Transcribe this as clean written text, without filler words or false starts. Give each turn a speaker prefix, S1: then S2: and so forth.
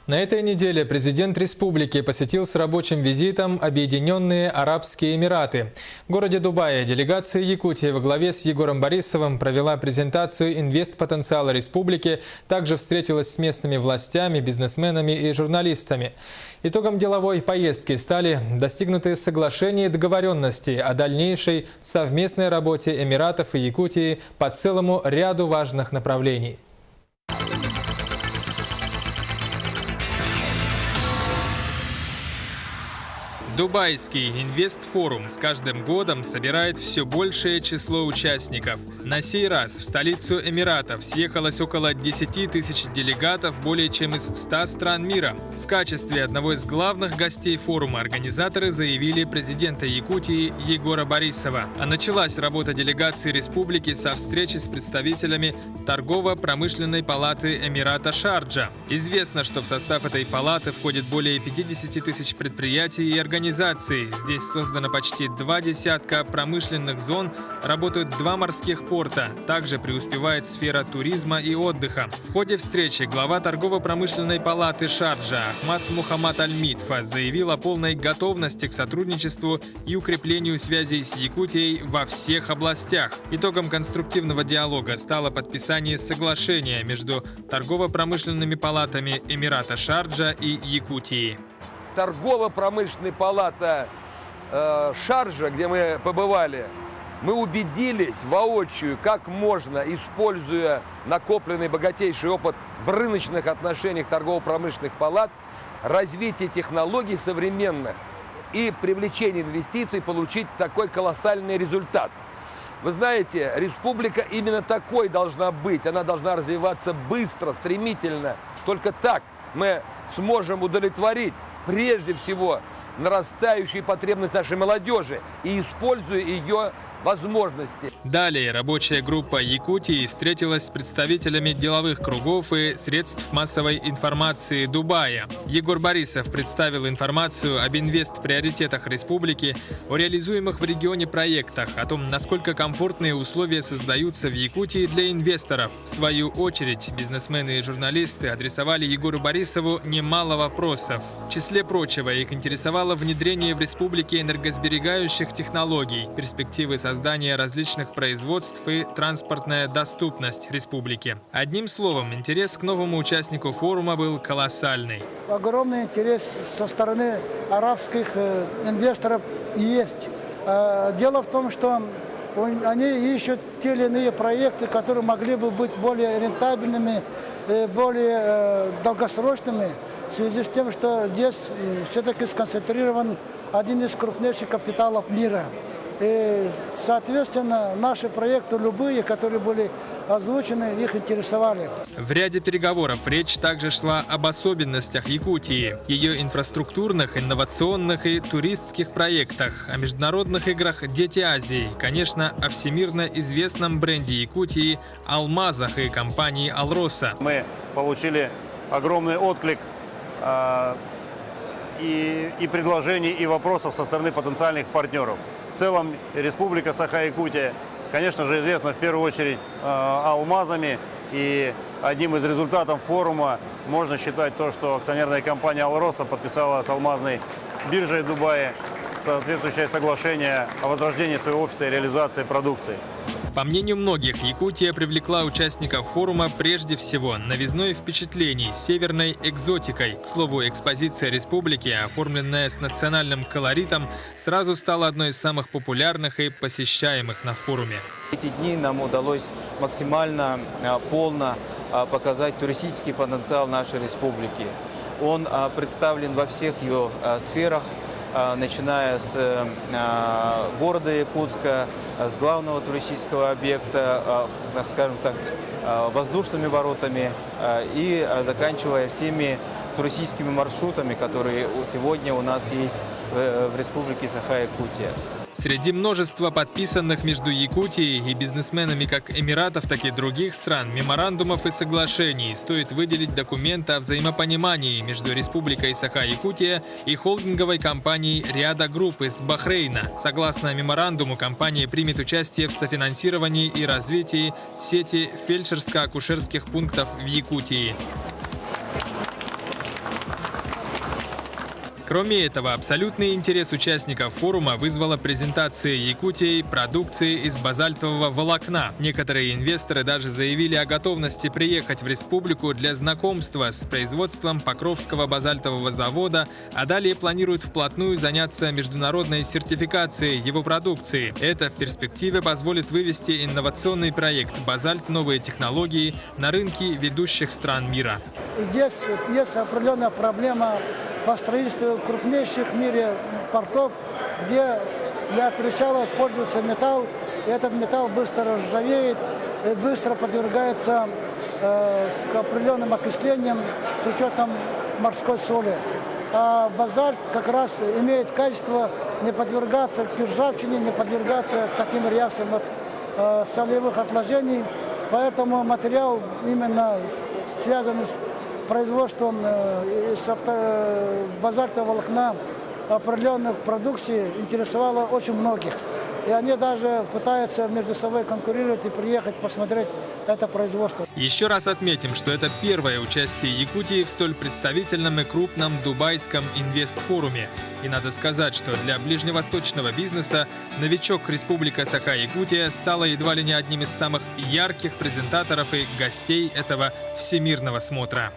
S1: На этой неделе президент республики посетил с рабочим визитом Объединенные Арабские Эмираты. В городе Дубае делегация Якутии во главе с Егором Борисовым провела презентацию инвестпотенциала республики, также встретилась с местными властями, бизнесменами и журналистами. Итогом деловой поездки стали достигнутые соглашения и договоренности о дальнейшей совместной работе Эмиратов и Якутии по целому ряду важных направлений. Дубайский инвестфорум с каждым годом собирает все большее число участников. На сей раз в столицу Эмиратов съехалось около 10 тысяч делегатов более чем из 100 стран мира. В качестве одного из главных гостей форума организаторы заявили президента Якутии Егора Борисова. А началась работа делегации республики со встречи с представителями Торгово-промышленной палаты Эмирата Шарджа. Известно, что в состав этой палаты входит более 50 тысяч предприятий и организаций. Здесь создано почти 20 промышленных зон, работают 2 морских порта. Также преуспевает сфера туризма и отдыха. В ходе встречи глава торгово-промышленной палаты Шарджа Ахмад Мухаммад Аль-Митфа заявил о полной готовности к сотрудничеству и укреплению связей с Якутией во всех областях. Итогом конструктивного диалога стало подписание соглашения между торгово-промышленными палатами Эмирата Шарджа и Якутии.
S2: Торгово-промышленная палата Шарджа, где мы побывали, мы убедились воочию, как можно, используя накопленный богатейший опыт в рыночных отношениях торгово-промышленных палат, развитие технологий современных и привлечение инвестиций, получить такой колоссальный результат. Вы знаете, республика именно такой должна быть. Она должна развиваться быстро, стремительно. Только так мы сможем удовлетворить прежде всего нарастающие потребности нашей молодежи и используя ее возможности.
S1: Далее рабочая группа Якутии встретилась с представителями деловых кругов и средств массовой информации Дубая. Егор Борисов представил информацию об инвестприоритетах республики, о реализуемых в регионе проектах, о том, насколько комфортные условия создаются в Якутии для инвесторов. В свою очередь, бизнесмены и журналисты адресовали Егору Борисову немало вопросов. В числе прочего, их интересовало внедрение в республике энергосберегающих технологий, перспективы создания различных производств и транспортная доступность республики. Одним словом, интерес к новому участнику форума был колоссальный.
S3: Огромный интерес со стороны арабских инвесторов есть. Дело в том, что они ищут те или иные проекты, которые могли бы быть более рентабельными, более долгосрочными, в связи с тем, что здесь все-таки сконцентрирован один из крупнейших капиталов мира. И, соответственно, наши проекты, любые, которые были озвучены, их интересовали.
S1: В ряде переговоров речь также шла об особенностях Якутии, ее инфраструктурных, инновационных и туристских проектах, о международных играх «Дети Азии», конечно, о всемирно известном бренде Якутии «Алмазах» и компании «Алроса».
S4: Мы получили огромный отклик и предложений, и вопросов со стороны потенциальных партнеров. В целом, Республика Саха-Якутия, конечно же, известна в первую очередь алмазами. И одним из результатов форума можно считать то, что акционерная компания «Алроса» подписала с алмазной биржей Дубая соответствующее соглашение о возрождении своего офиса и реализации продукции.
S1: По мнению многих, Якутия привлекла участников форума прежде всего новизной впечатлений, северной экзотикой. К слову, экспозиция республики, оформленная с национальным колоритом, сразу стала одной из самых популярных и посещаемых на форуме.
S5: Эти дни нам удалось максимально полно показать туристический потенциал нашей республики. Он представлен во всех ее сферах, начиная с города Якутска, с главного туристического объекта, скажем так, воздушными воротами и заканчивая всеми туристическими маршрутами, которые сегодня у нас есть в Республике Саха-Якутия.
S1: Среди множества подписанных между Якутией и бизнесменами как Эмиратов, так и других стран меморандумов и соглашений стоит выделить документ о взаимопонимании между Республикой Саха-Якутия и холдинговой компанией Риада Групп из Бахрейна. Согласно меморандуму, компания примет участие в софинансировании и развитии сети фельдшерско-акушерских пунктов в Якутии. Кроме этого, абсолютный интерес участников форума вызвала презентация Якутией продукции из базальтового волокна. Некоторые инвесторы даже заявили о готовности приехать в республику для знакомства с производством Покровского базальтового завода, а далее планируют вплотную заняться международной сертификацией его продукции. Это в перспективе позволит вывести инновационный проект «Базальт. Новые технологии» на рынки ведущих стран мира.
S3: Здесь есть определенная проблема по строительству крупнейших в мире портов, где для причала пользуется металл, и этот металл быстро ржавеет и быстро подвергается к определенным окислениям с учетом морской соли. А базальт как раз имеет качество не подвергаться к ржавчине, не подвергаться таким реакциям от солевых отложений. Поэтому материал, именно связанный с производством базальтового волокна определенных продукций, интересовало очень многих. И они даже пытаются между собой конкурировать и приехать посмотреть это производство.
S1: Еще раз отметим, что это первое участие Якутии в столь представительном и крупном дубайском инвестфоруме. И надо сказать, что для ближневосточного бизнеса новичок Республика Саха-Якутия стала едва ли не одним из самых ярких презентаторов и гостей этого всемирного смотра.